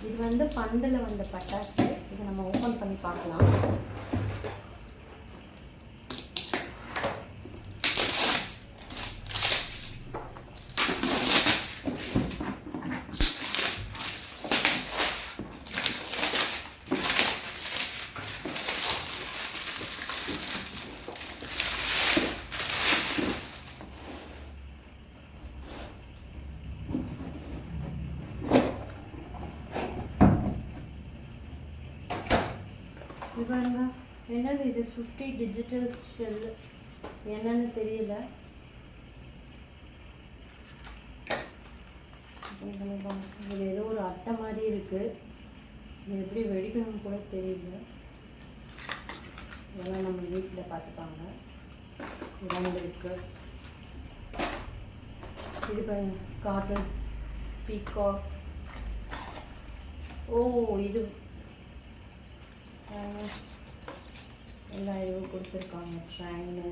இது வந்து பண்டில் வந்த பட்டாசு. இதை நம்ம ஓப்பன் பண்ணி பார்க்கலாம். இவங்க என்னது இது 50 டிஜிட்டல் ஷெல் என்னன்னு தெரியல. இது ஏதோ ஒரு அட்டை மாதிரி இருக்கு. இது எப்படி வெடிக்கணும்னு கூட தெரியல. இதெல்லாம் நம்ம வீட்டில் பார்த்துப்பாங்க. இதெல்லாம் இருக்கு. இது பாருங்க, காட்டன் பீகாக். ஓ, இது எல்லா இதுவும் கொடுத்துருக்காங்க. ட்ரெயினு,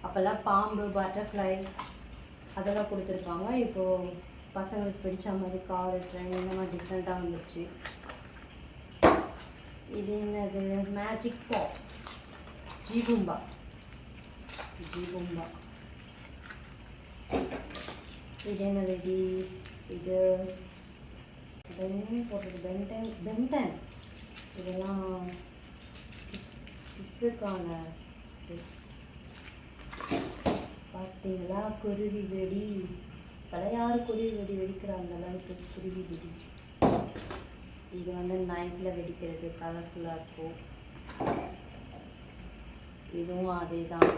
அப்போல்லாம் பாம்பு, பட்டர்ஃப்ளை அதெல்லாம் கொடுத்துருக்காங்க. இப்போது பசங்களுக்கு பிடிச்ச மாதிரி காரு, ட்ரெயின் இந்த மாதிரி டிஃப்ரெண்ட்டாக வந்துடுச்சு. இது என்னது? மேஜிக் பாக்ஸ், ஜீபூம்பா. இது என்ன ரெடி? இது போடுறது பென்டன். இதெல்லாம் கிட்ஸுக்கான. பார்த்தீங்களா, குருவி வெடி. இப்போலாம் யார் குருவி வெடி வெடிக்கிறாங்க அளவுக்கு குருவி வெடி. இது வந்து நைட்டில் வெடிக்கிறது, கலர்ஃபுல்லாக இருக்கும். இதுவும் அதே தான்.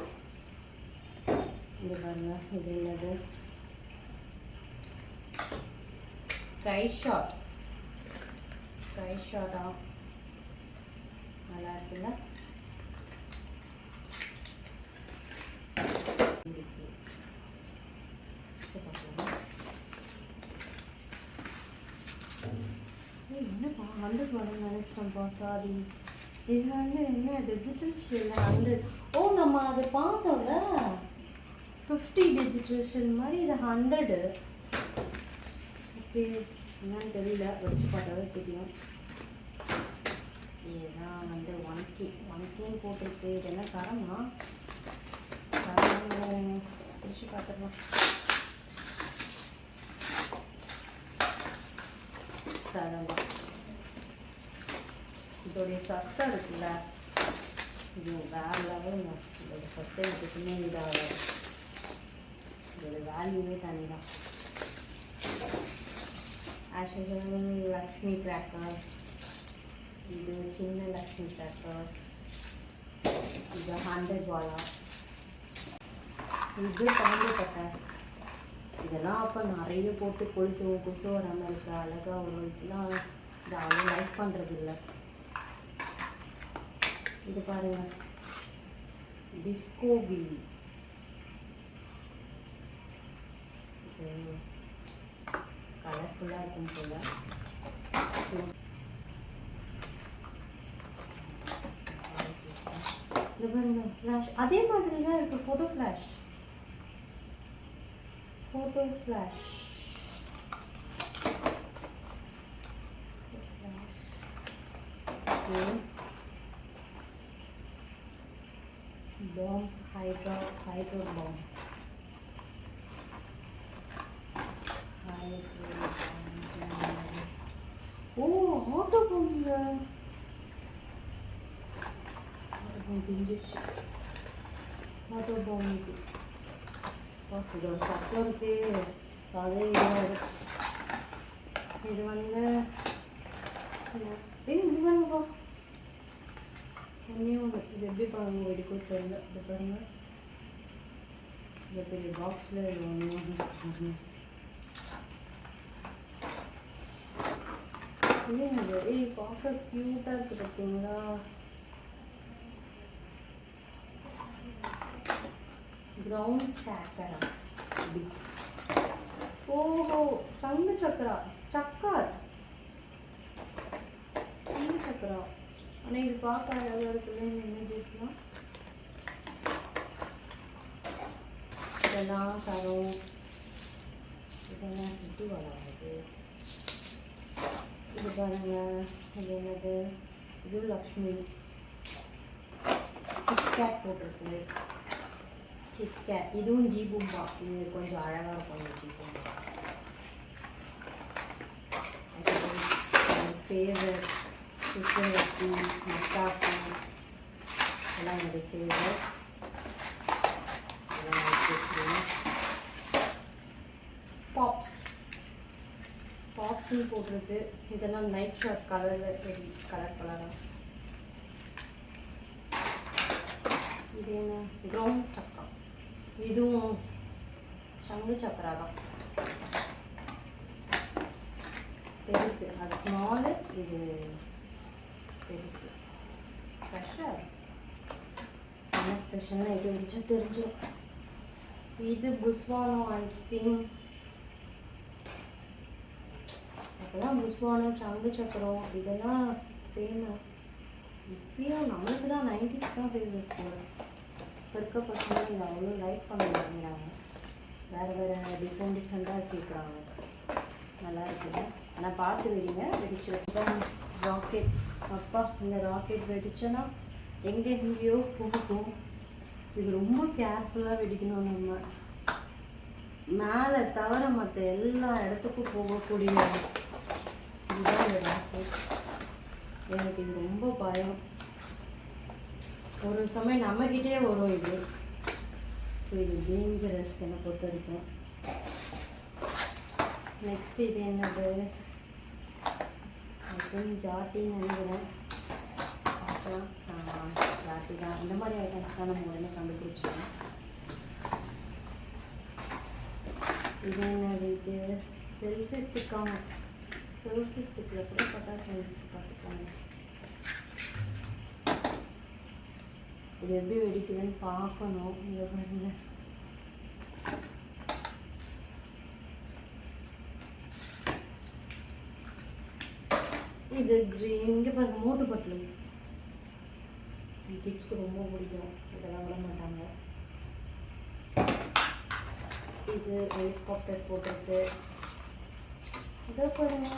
இது பாருங்க, இது என்னது? ஸ்கை ஷாட்டா? நல்லா இருக்குல்ல? என்னப்பா 100 வாங்க நினச்சிட்டோம்ப்பா, சாரி. இது வந்து என்ன டிஜிட்டல் ஷெல் 100. ஓ, நம்ம அதை பார்த்தோம்ல 50 டிஜிட்டல் ஷெல் மாதிரி. இது 100. ஓகே, என்னன்னு தெரியல, வச்சு பார்த்தாவே தெரியும். இதுதான் வந்து 1K போட்டிருக்கு. இது என்ன சரமா? பிடிச்சி பார்த்துக்கலாம். சரமா. இதோடைய சத்தம் இருக்குல்ல, இது வேற லெவலுங்க. இதோட சத்தம் எதுக்குமே இதாக, இதோட வேல்யூவே தனி தான். As usual Lakshmi crackers. இது சின்ன லக்ஷ்மி கிராக்கர்ஸ். இது 100 வாலா. இது பாம்பு பட்டாசு. இதெல்லாம் அப்போ நிறைய போட்டு கொளுத்துவோம், கொசு வராமல் இருக்க அழகாக வரும். இதெல்லாம் இது அவ்வளோ லைக் பண்ணுறது இல்லை. இது பாருங்க, டிஸ்கோ வீல். கலர்ஃபுல்லாக இருக்கும் போல. இது பாருங்க, ஃப்ளாஷ் அதே மாதிரி தான் இருக்குது. Photo flash. Bomb, hydro bomb. ஓ, ஆட்டோ பாம்புங்க. Auto bomb. இதோட சத்தம் இருக்கு. அது இது வந்து இது பாருங்கப்பா, ஒன்று. இது எப்படி பாருங்க, வெடிக்கும் தெரியல. இது பாருங்க, இந்த பெரிய பாக்ஸில் இது ஒன்று. என்னது? பார்க்க க்யூட்டாக இருக்குது பார்த்தீங்களா? கிரவுண்ட் சக்கரா. ஓஹோ, சங்கு சக்கரா. சக்கர் சங்கு சக்கரா. ஆனால் இது பார்க்க அழகாக இருக்குல்ல இந்த இமேஜஸ்லாம். இதெல்லாம் தரும். இதெல்லாம் 50 வராது. இது பாருங்க, இது என்னது, இது லக்ஷ்மி கிட்கேட் போட்டிருக்கு. கிட்கேட் இதுவும் ஜீபூம்பா. இது கொஞ்சம் அழகாக இருக்கும் ஜீபூம்பா. ஃபேவரட் சிஸ்டர்வத்தி, மத்தாப்பு எல்லாம் என்னுடைய ஃபேவரட். எல்லாம் வச்சுருக்கேன். பாப்ஸ்ன்னு போட்டிருக்கு. இதெல்லாம் நைட் ஷார்ட் கலரில் கலராக. இது என்ன, கிரவுண்ட் சக்கா. இதுவும் சங்கு சக்கரா தான். பெருசு, அது ஸ்மாலு, இது பெருசு. ஸ்பெஷல் என்ன ஸ்பெஷல்னு இது வச்சு தெரிஞ்சிடும். இது புஸ்வானோ, ஐ திங்க். அப்போல்லாம் புஸ்வானோ, சங்கு சக்கரம் இதெல்லாம் ஃபேமஸ். இப்பயும் நம்மளுக்கு தான் 90s தான் ஃபேவரட் போல. இப்போ இருக்க பசங்க இதை அவ்வளோ லைக் பண்ண மாட்டேங்கிறாங்க. வேறு டிஃப்ரெண்ட்டாக கேட்குறாங்க. நல்லா இருக்குல்ல? ஆனால் பார்த்து வெடிங்க. வெடிச்சு வச்சுதான் ராக்கெட். அப்பா, இந்த ராக்கெட் வெடிச்சோன்னா எங்கேயோ போகும். இது ரொம்ப கேர்ஃபுல்லாக வெடிக்கணும். நம்ம மேலே தவிர மற்ற எல்லா இடத்துக்கும் போகக்கூடிய இதுதான் இந்த ராக்கெட். எனக்கு இது ரொம்ப பயம். ஒரு சமயம் நம்மக்கிட்டே வரும் இது. ஸோ இது டேஞ்சரஸ் என்னை பொறுத்த வரைக்கும். நெக்ஸ்ட் இது என்னது, அதுவும் ஜாட்டின்னு நினைக்கிறேன். பார்க்கலாம். ஜாட்டி தான். இந்த மாதிரி ஐட்டம்ஸ் தான் நம்ம உடனே கண்டுபிடிச்சிக்கணும். இது என்னது, இது செல்ஃபி ஸ்டிக்காக. செல்ஃபி ஸ்டிக்கில் கூட பட்டாசு பார்த்துக்கோங்க. இது எப்படி வெடிக்குதுன்னு பார்க்கணும். இங்கே பாருங்க. இது க்ரீன். இங்கே பாருங்க, மோட்டு பட்லு. கிட்ஸ்க்கு ரொம்ப பிடிக்கும். இதெல்லாம் விட மாட்டாங்க. இது ஹெலிகாப்டர் போட்டிருக்கு. இதை பாருங்க,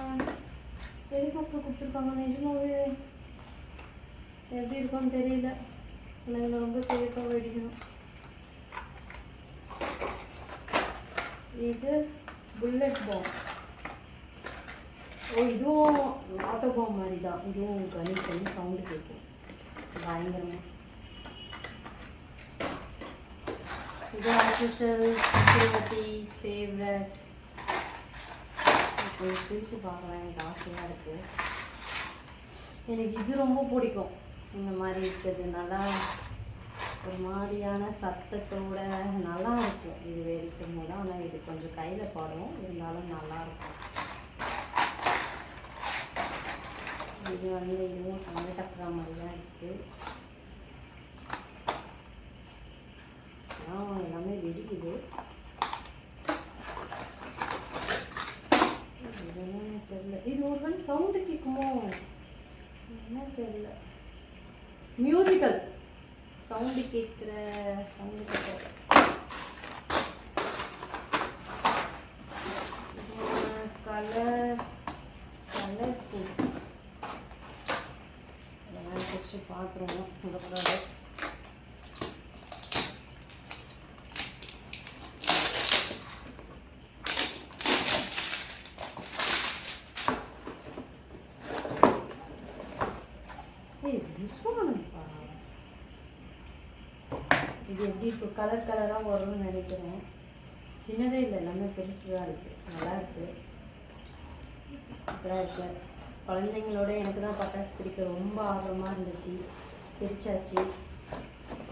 ஹெலிகாப்டர் கொடுத்துருக்காங்க. நிஜமாவே எப்படி இருக்கும்னு தெரியல. ஆனால் இதில் ரொம்ப சேஃபாக வெடிக்கணும். இது புல்லட் பாம். ஓ, இதுவும் ஆட்டோ பாம் மாதிரி தான். இதுவும் கனி சவுண்டு கேட்கும் பயங்கரமாக. இது ஆர்டிஃபிஷியல் சிறுவத்தி ஃபேவரட். கொஞ்சம் பிரித்து பார்க்கலாம், எனக்கு ஆசையாக இருக்குது. எனக்கு இது ரொம்ப பிடிக்கும். இந்த மாதிரி இருக்குது. நல்லா ஒரு மாதிரியான சத்தத்தோட நல்லா இருக்கும் இது வெடிக்கும் போது. ஆனால் இது கொஞ்சம் கையில் படும், இருந்தாலும் நல்லாயிருக்கும். இது இதுவும் சங்கு சக்கரா மாதிரி தான் இருக்குது. எல்லாமே வெடிக்குது. இதெல்லாம் தெரியல. இது ஒரு வேளை சவுண்டு கேட்குமோ என்ன தெரியல. மியூசிக்கல் சவுண்டு கேட்குற சவுண்டு கேட்குற கலர்ஃபுல். இதெல்லாம் வச்சு பார்க்குறோம். சொல்லக்கூடாது. இது எப்படி இப்போ கலர் கலராக வரும்னு நினைக்கிறேன். சின்னதே இல்லை, எல்லாமே பெருசு தான் இருக்குது. நல்லா இருக்குது. இப்போதான் இருக்குது. குழந்தைங்களோட எனக்கு தான் பட்டாசு பிடிக்க ரொம்ப ஆர்வமாக இருந்துச்சு. பிரிச்சாச்சு.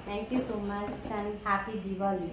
Thank you so much and happy Deepavali.